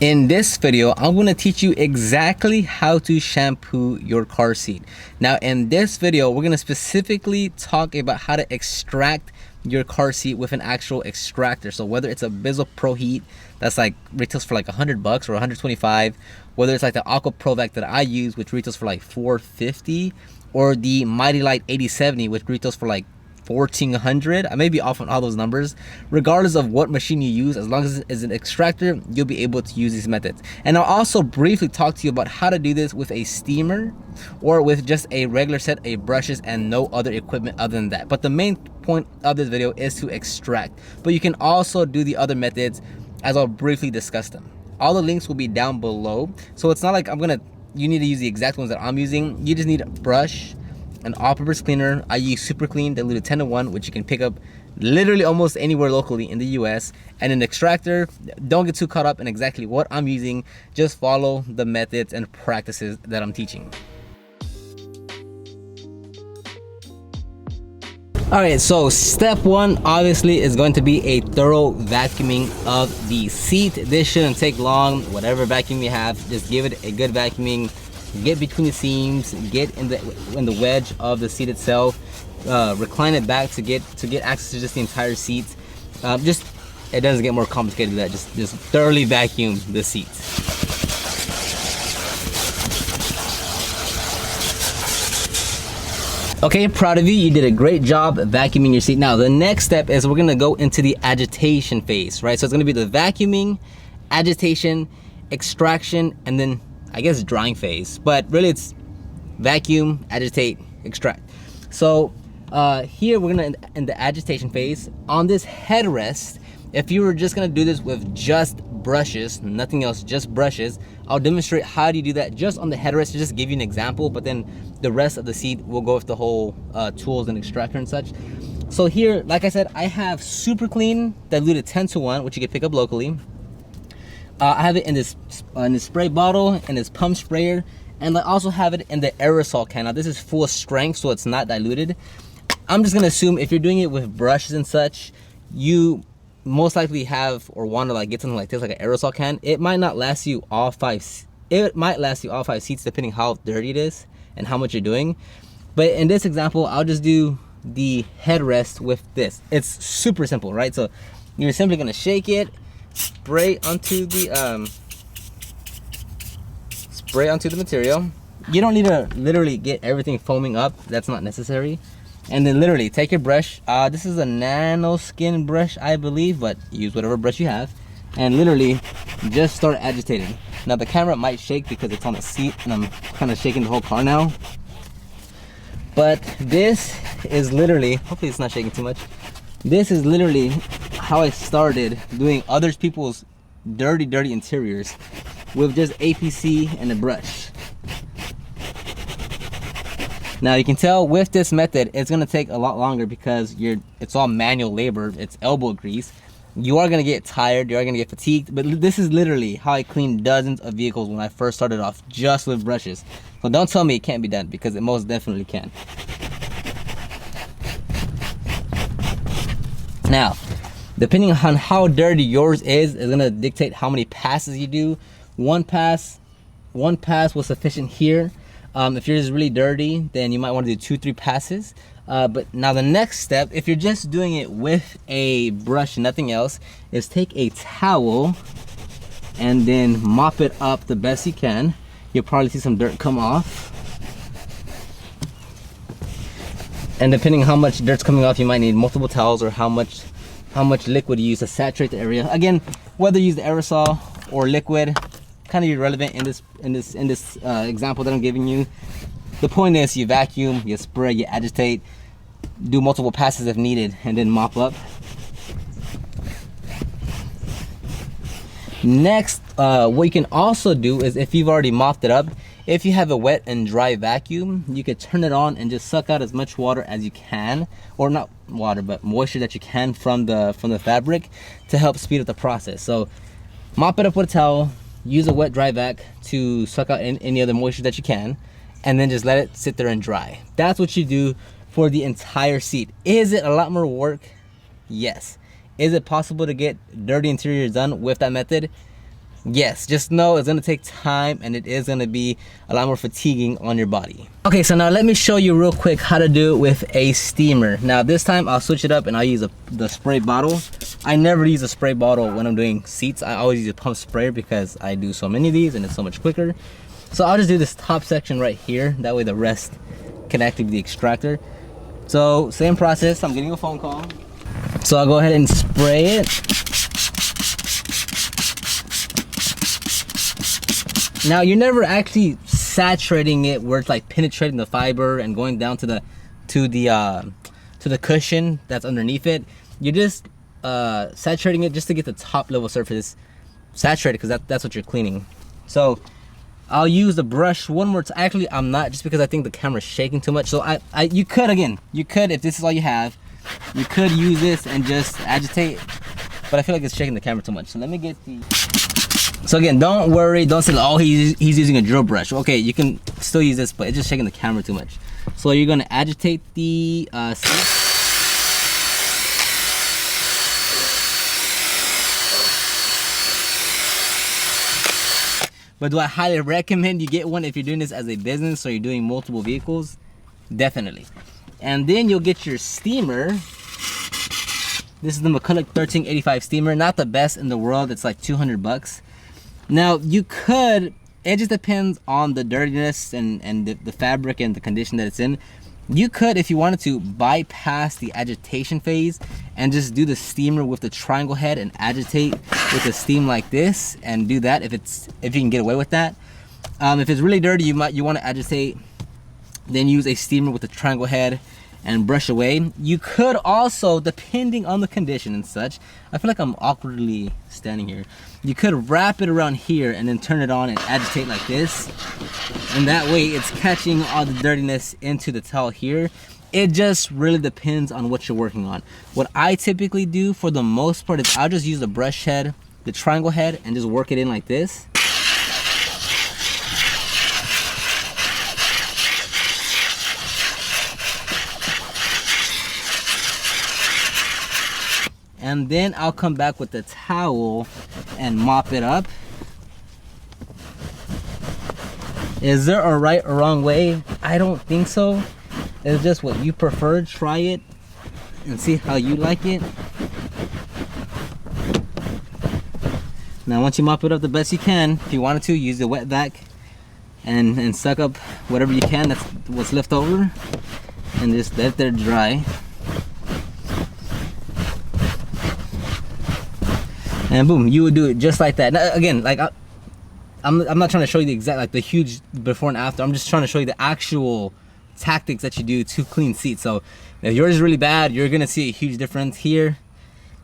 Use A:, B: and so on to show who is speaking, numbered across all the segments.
A: In this video, I'm going to teach you exactly how to shampoo your car seat. Now, in this video, we're going to specifically talk about how to extract your car seat with an actual extractor. So whether it's a Bizzle Pro Heat that's like retails for like $100 or 125, whether it's like the Aqua Pro Vac that I use, which retails for like $450, or the Mighty Light 8070, which retails for like $1,400. I may be off on all those numbers. Regardless of what machine you use, as long as it's an extractor, you'll be able to use these methods. And I'll also briefly talk to you about how to do this with a steamer or with just a regular set of brushes and no other equipment other than that. But the main point of this video is to extract. But you can also do the other methods as I'll briefly discuss them. All the links will be down below. So it's not like you need to use the exact ones that I'm using. You just need a brush, an all-purpose cleaner. I use Super Clean diluted 10-to-1, which you can pick up literally almost anywhere locally in the US, and an extractor. Don't get too caught up in exactly what I'm using. Just follow the methods and practices that I'm teaching. Alright, so step one obviously is going to be a thorough vacuuming of the seat. This shouldn't take long. Whatever vacuum you have, just give it a good vacuuming. Get between the seams, get in the wedge of the seat itself, recline it back to get access to just the entire seat. It doesn't get more complicated than that. Just thoroughly vacuum the seat. Okay, proud of you. You did a great job vacuuming your seat. Now the next step is we're gonna go into the agitation phase, right? So it's gonna be the vacuuming, agitation, extraction, and then I guess drying phase, but really it's vacuum, agitate, extract. So here we're gonna in the agitation phase. On this headrest, if you were just gonna do this with just brushes, nothing else, just brushes, I'll demonstrate how do you do that just on the headrest to just give you an example, but then the rest of the seat will go with the whole tools and extractor and such. So here, like I said, I have Super Clean diluted 10-to-1, which you can pick up locally. I have it in this spray bottle, in this pump sprayer, and I also have it in the aerosol can. Now this is full strength, so it's not diluted. I'm just gonna assume if you're doing it with brushes and such, you most likely have or want to like get something like this, like an aerosol can. It might not last you all five seats depending how dirty it is and how much you're doing. But in this example, I'll just do the headrest with this. It's super simple, right? So you're simply gonna shake it, spray onto the material. You don't need to literally get everything foaming up. That's not necessary. And then literally take your brush. This is a nano skin brush, I believe, but use whatever brush you have, and literally just start agitating. Now the camera might shake because it's on the seat and I'm kind of shaking the whole car now, but this is literally, hopefully it's not shaking too much, this is literally how I started doing other people's dirty interiors with just APC and a brush. Now you can tell with this method it's gonna take a lot longer because it's all manual labor, it's elbow grease. You are gonna get tired, you are gonna get fatigued, but this is literally how I cleaned dozens of vehicles when I first started off just with brushes. So don't tell me it can't be done, because it most definitely can. Now, depending on how dirty yours is gonna dictate how many passes you do. One pass was sufficient here. If yours is really dirty, then you might want to do 2-3 passes. But now the next step, if you're just doing it with a brush and nothing else, is take a towel and then mop it up the best you can. You'll probably see some dirt come off. And depending on how much dirt's coming off, you might need multiple towels, or how much liquid you use to saturate the area. Again, whether you use the aerosol or liquid, kind of irrelevant in this example that I'm giving you. The point is you vacuum, you spray, you agitate, do multiple passes if needed, and then mop up. Next, what you can also do is, if you've already mopped it up, if you have a wet and dry vacuum, you could turn it on and just suck out as much water as you can, or not water, but moisture that you can from the fabric to help speed up the process. So mop it up with a towel, use a wet dry vac to suck out any other moisture that you can, and then just let it sit there and dry. That's what you do for the entire seat. Is it a lot more work? Yes. Is it possible to get dirty interiors done with that method? Yes, just know it's gonna take time and it is gonna be a lot more fatiguing on your body. Okay, so now let me show you real quick how to do it with a steamer. Now this time I'll switch it up and I'll use the spray bottle. I never use a spray bottle when I'm doing seats. I always use a pump sprayer because I do so many of these and it's so much quicker. So I'll just do this top section right here. That way the rest can activate the extractor. So same process, I'm getting a phone call. So I'll go ahead and spray it. Now you're never actually saturating it where it's like penetrating the fiber and going down to the cushion that's underneath it. You're just saturating it just to get the top level surface saturated, because that's what you're cleaning. So I'll use the brush one more time. Actually, I'm not, just because I think the camera's shaking too much. So you could, if this is all you have, you could use this and just agitate, but I feel like it's shaking the camera too much. So let me get the... So again, don't worry, don't say, oh, he's using a drill brush. Okay, you can still use this, but it's just shaking the camera too much. So you're gonna agitate the seat. But do I highly recommend you get one if you're doing this as a business or you're doing multiple vehicles? Definitely. And then you'll get your steamer. This is the McCulloch 1385 steamer. Not the best in the world. It's like 200 bucks. Now you could, it just depends on the dirtiness and the fabric and the condition that it's in. You could, if you wanted to, bypass the agitation phase and just do the steamer with the triangle head and agitate with the steam like this, and do that if you can get away with that. If it's really dirty, you want to agitate, then use a steamer with the triangle head and brush away. You could also, depending on the condition and such, I feel like I'm awkwardly standing here. You could wrap it around here and then turn it on and agitate like this. And that way it's catching all the dirtiness into the towel here. It just really depends on what you're working on. What I typically do for the most part is I'll just use the brush head, the triangle head, and just work it in like this. And then I'll come back with the towel and mop it up. Is there a right or wrong way? I don't think so. It's just what you prefer. Try it and see how you like it. Now once you mop it up the best you can, if you wanted to, use the wet vac and suck up whatever you can that's what's left over, and just let it dry. And boom, you would do it just like that. Now, again, like I'm not trying to show you the exact, like the huge before and after. I'm just trying to show you the actual tactics that you do to clean seats. So if yours is really bad, you're gonna see a huge difference here.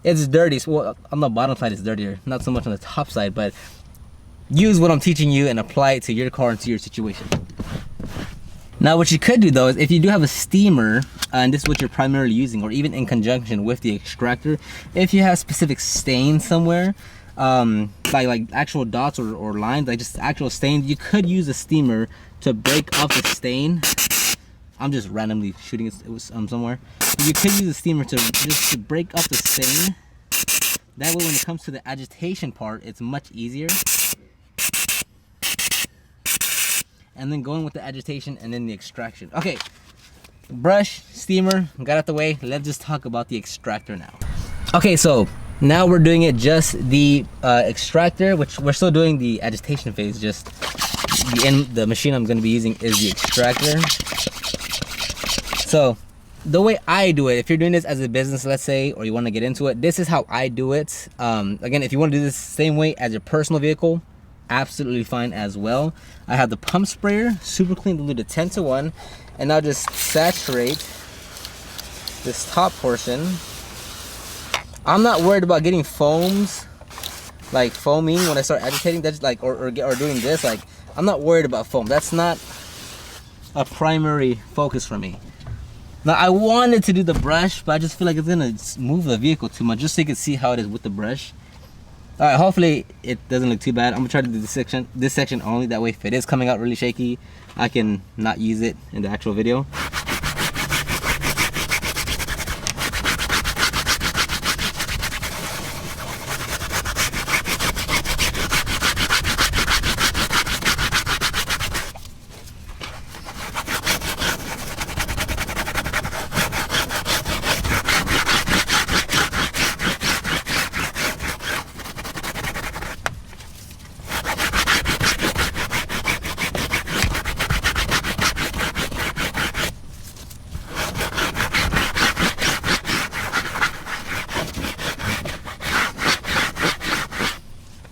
A: It's dirty, so well, on the bottom side it's dirtier, not so much on the top side, but use what I'm teaching you and apply it to your car and to your situation. Now what you could do though is, if you do have a steamer, and this is what you're primarily using, or even in conjunction with the extractor, if you have specific stains somewhere, like actual dots or lines, like just actual stains, you could use a steamer to break off the stain. I'm just randomly shooting it somewhere. But you could use a steamer to break up the stain. That way when it comes to the agitation part, it's much easier. And then going with the agitation and then the extraction. Okay, brush, steamer, got out the way. Let's just talk about the extractor now. Okay, so now we're doing it just the extractor, which we're still doing the agitation phase. Just the machine I'm going to be using is the extractor. So the way I do it, if you're doing this as a business, let's say, or you want to get into it, this is how I do it. Again, if you want to do this the same way as your personal vehicle, absolutely fine as well. I have the pump sprayer, super clean, diluted 10:1, and I'll just saturate this top portion. I'm not worried about getting foams, like foaming when I start agitating. That's like, or doing this. Like, I'm not worried about foam. That's not a primary focus for me. Now I wanted to do the brush, but I just feel like it's gonna move the vehicle too much, just so you can see how it is with the brush. All right, hopefully it doesn't look too bad. I'm gonna try to do this section only. That way, if it is coming out really shaky, I can not use it in the actual video.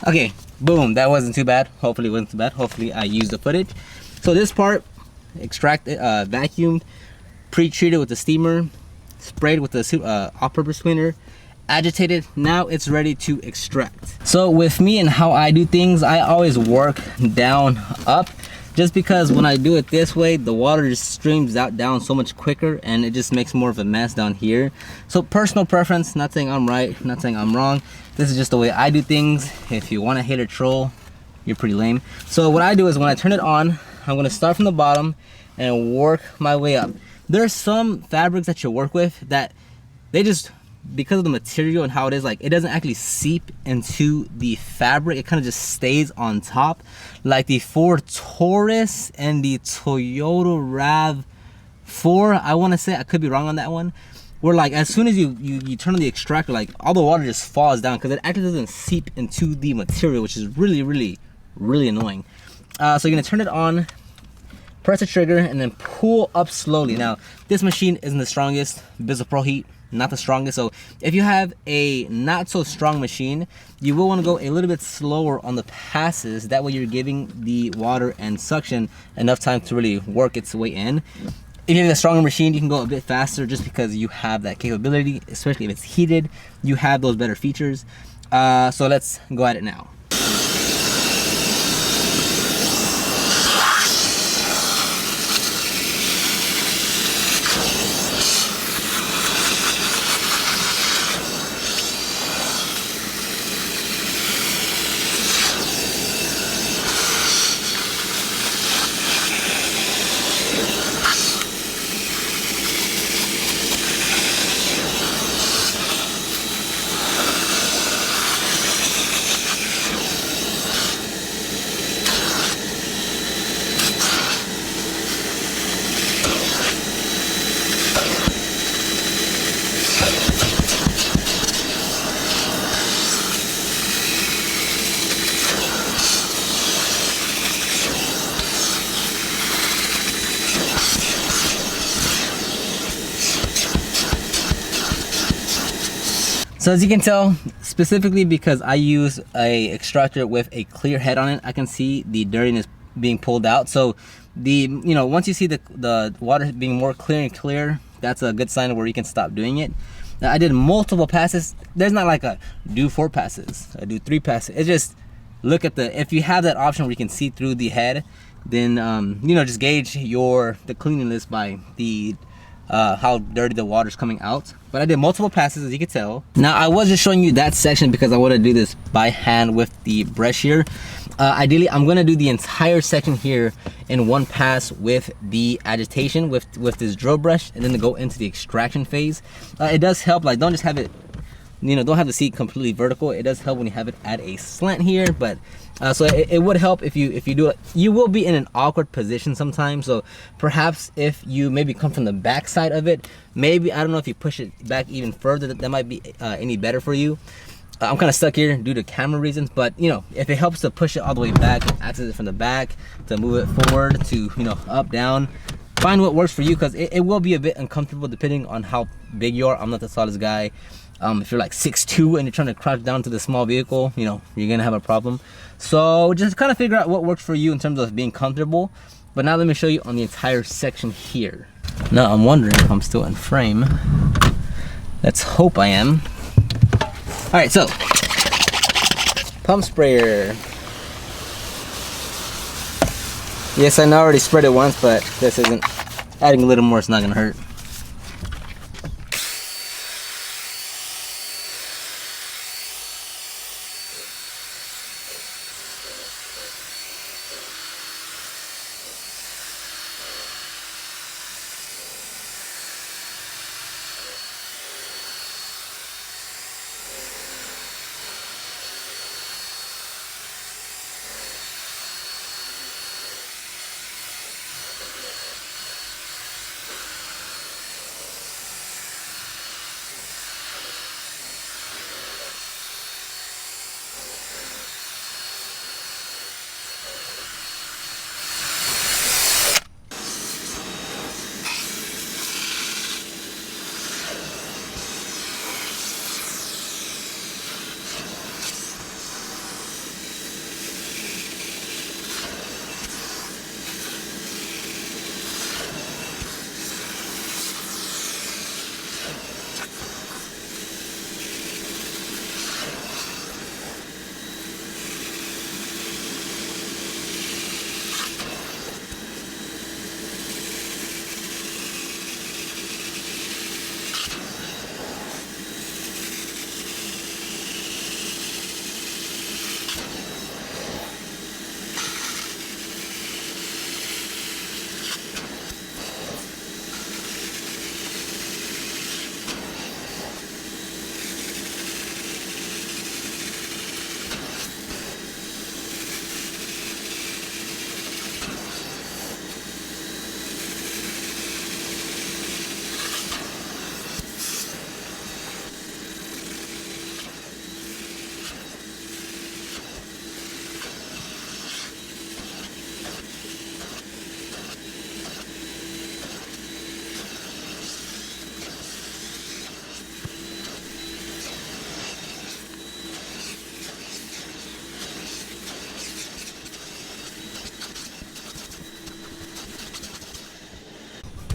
A: Okay, boom, that wasn't too bad. Hopefully it wasn't too bad. Hopefully I used the footage. So this part, extracted, vacuumed, pre-treated with the steamer, sprayed with the all-purpose cleaner, agitated. Now it's ready to extract. So with me and how I do things, I always work down up, just because when I do it this way, the water just streams out down so much quicker and it just makes more of a mess down here. So personal preference, not saying I'm right, not saying I'm wrong. This is just the way I do things. If you want to hate or troll, you're pretty lame. So what I do is when I turn it on, I'm going to start from the bottom and work my way up. There's some fabrics that you work with that they just, because of the material and how it is, like it doesn't actually seep into the fabric. It kind of just stays on top, like the Ford Taurus and the Toyota RAV4. I want to say, I could be wrong on that one, where like as soon as you turn on the extractor, like all the water just falls down because it actually doesn't seep into the material, which is really annoying. So you're gonna turn it on, press the trigger, and then pull up slowly. Now this machine isn't the strongest. Bizzle Pro Heat, not the strongest. So if you have a not so strong machine, you will want to go a little bit slower on the passes. That way you're giving the water and suction enough time to really work its way in. If you have a stronger machine, you can go a bit faster just because you have that capability, especially if it's heated. You have those better features. So let's go at it now. So as you can tell, specifically because I use a extractor with a clear head on it, I can see the dirtiness being pulled out. So once you see the water being more clear and clear, that's a good sign where you can stop doing it. Now I did multiple passes. There's not like a do 4 passes, I do 3 passes. It's just look at if you have that option where you can see through the head, then just gauge the cleanliness by the how dirty the water's coming out. But I did multiple passes, as you can tell. Now I was just showing you that section because I want to do this by hand with the brush here. Ideally I'm going to do the entire section here in one pass with the agitation with this drill brush, and then to go into the extraction phase. It does help, like don't just have it, don't have the seat completely vertical. It does help when you have it at a slant here, but so it would help if you do it. You will be in an awkward position sometimes, so perhaps if you maybe come from the back side of it, maybe, I don't know, if you push it back even further, that might be any better for you. I'm kind of stuck here due to camera reasons, but if it helps to push it all the way back, access it from the back, to move it forward, to up, down, find what works for you, because it will be a bit uncomfortable depending on how big you are. I'm not the tallest guy. If you're like 6'2" and you're trying to crouch down to the small vehicle, you're gonna have a problem. So just kind of figure out what works for you in terms of being comfortable. But now let me show you on the entire section here. Now I'm wondering if I'm still in frame. Let's hope I am. All right, so pump sprayer. Yes, I know I already sprayed it once, but this isn't, adding a little more, it's not gonna hurt.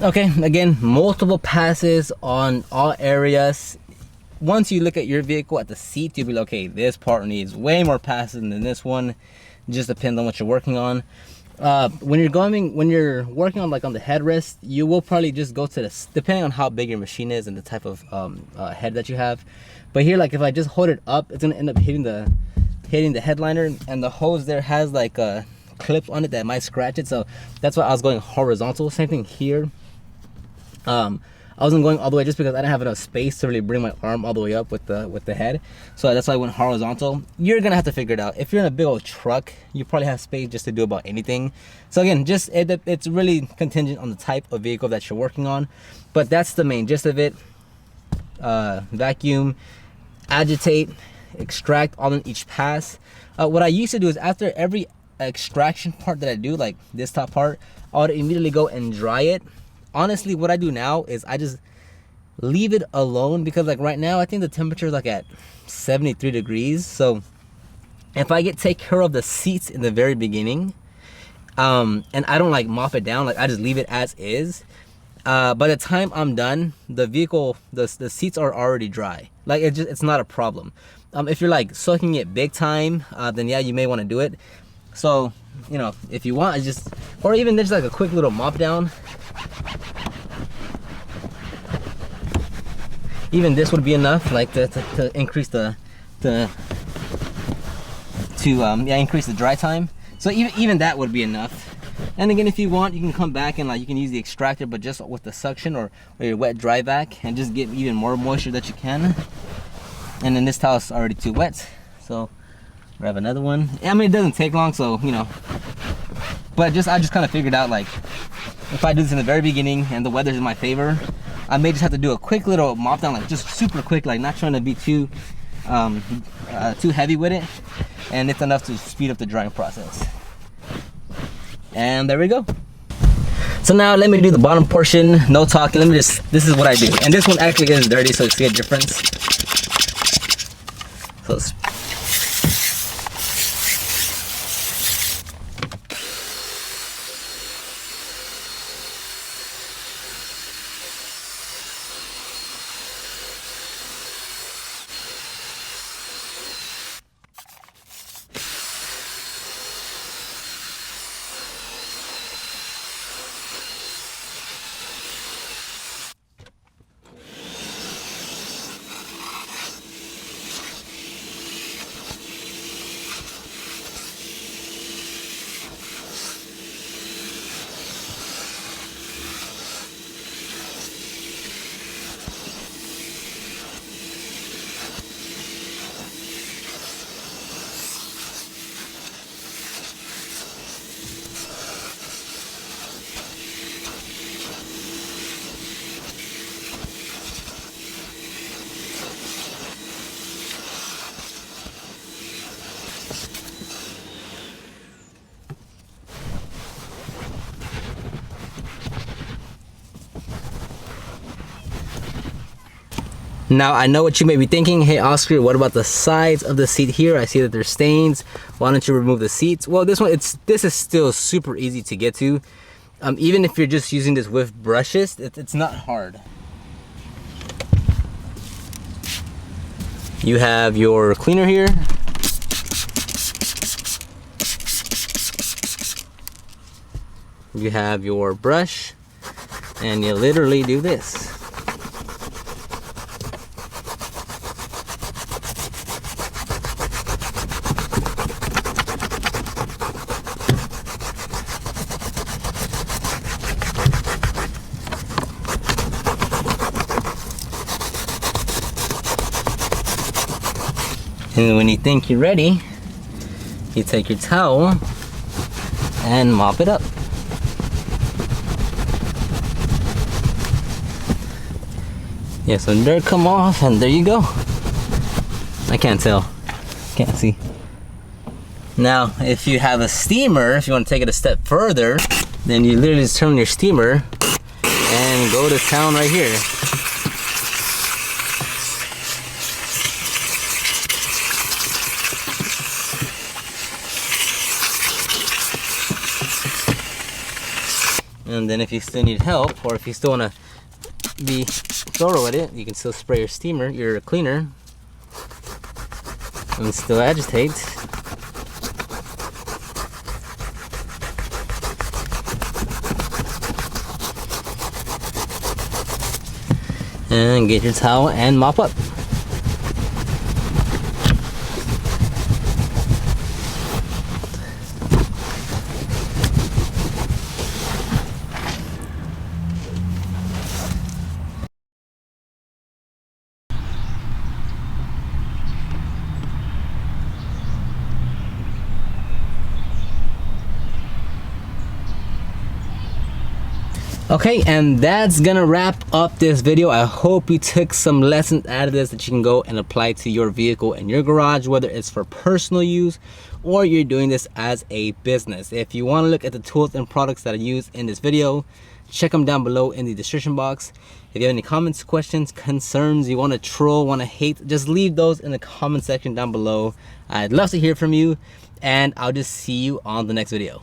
A: Okay, again, multiple passes on all areas. Once you look at your vehicle at the seat, you'll be like, okay, this part needs way more passes than this one. Just depends on what you're working on. When you're working on, like, on the headrest, you will probably just go to the, depending on how big your machine is and the type of head that you have. But here, like, if I just hold it up, it's gonna end up hitting the headliner, and the hose there has like clips on it that might scratch it. So that's why I was going horizontal. Same thing here. I wasn't going all the way just because I didn't have enough space to really bring my arm all the way up with the head. So that's why I went horizontal. You're gonna have to figure it out. If you're in a big old truck, you probably have space just to do about anything. So again, just it's really contingent on the type of vehicle that you're working on. But that's the main gist of it. Vacuum, agitate, extract all in each pass. What I used to do is after every extraction part that I do, like this top part, I would immediately go and dry it. Honestly, what I do now is I just leave it alone, because like right now I think the temperature is like at 73 degrees. So if I take care of the seats in the very beginning, and I don't like mop it down, like I just leave it as is, by the time I'm done, the vehicle, the seats are already dry. Like it's not a problem. If you're like soaking it big time, then yeah, you may want to do it. So, you know, if you want, it's just, or even there's like a quick little mop down. Even this would be enough, like to increase increase the dry time. So even that would be enough. And again, if you want, you can come back and like you can use the extractor, but just with the suction or your wet dry vac, and just get even more moisture that you can. And then this towel's already too wet, so grab another one. I mean, it doesn't take long, so you know. But I just kind of figured out, like, if I do this in the very beginning and the weather's in my favor, I may just have to do a quick little mop down, like just super quick, like not trying to be too heavy with it, and it's enough to speed up the drying process. And there we go. So now let me do the bottom portion, no talking. Let me just, this is what I do. And this one actually is dirty, so it's a difference. So now I know what you may be thinking. Hey Oscar, what about the sides of the seat here? I see that there's stains. Why don't you remove the seats? Well, this is still super easy to get to. Even if you're just using this with brushes, it's not hard. You have your cleaner here. You have your brush, and you literally do this. And when you think you're ready, you take your towel and mop it up. Yeah, so dirt come off, and there you go. I can't tell, can't see. Now, if you have a steamer, if you want to take it a step further, then you literally just turn on your steamer and go to town right here. And then if you still need help, or if you still want to be thorough with it, you can still spray your steamer, your cleaner, and still agitate. And get your towel and mop up. Okay, and that's gonna wrap up this video. I hope you took some lessons out of this that you can go and apply to your vehicle and your garage, whether it's for personal use or you're doing this as a business. If you want to look at the tools and products that I used in this video, check them down below in the description box. If you have any comments, questions, concerns, you want to troll, want to hate, just leave those in the comment section down below. I'd love to hear from you, and I'll just see you on the next video.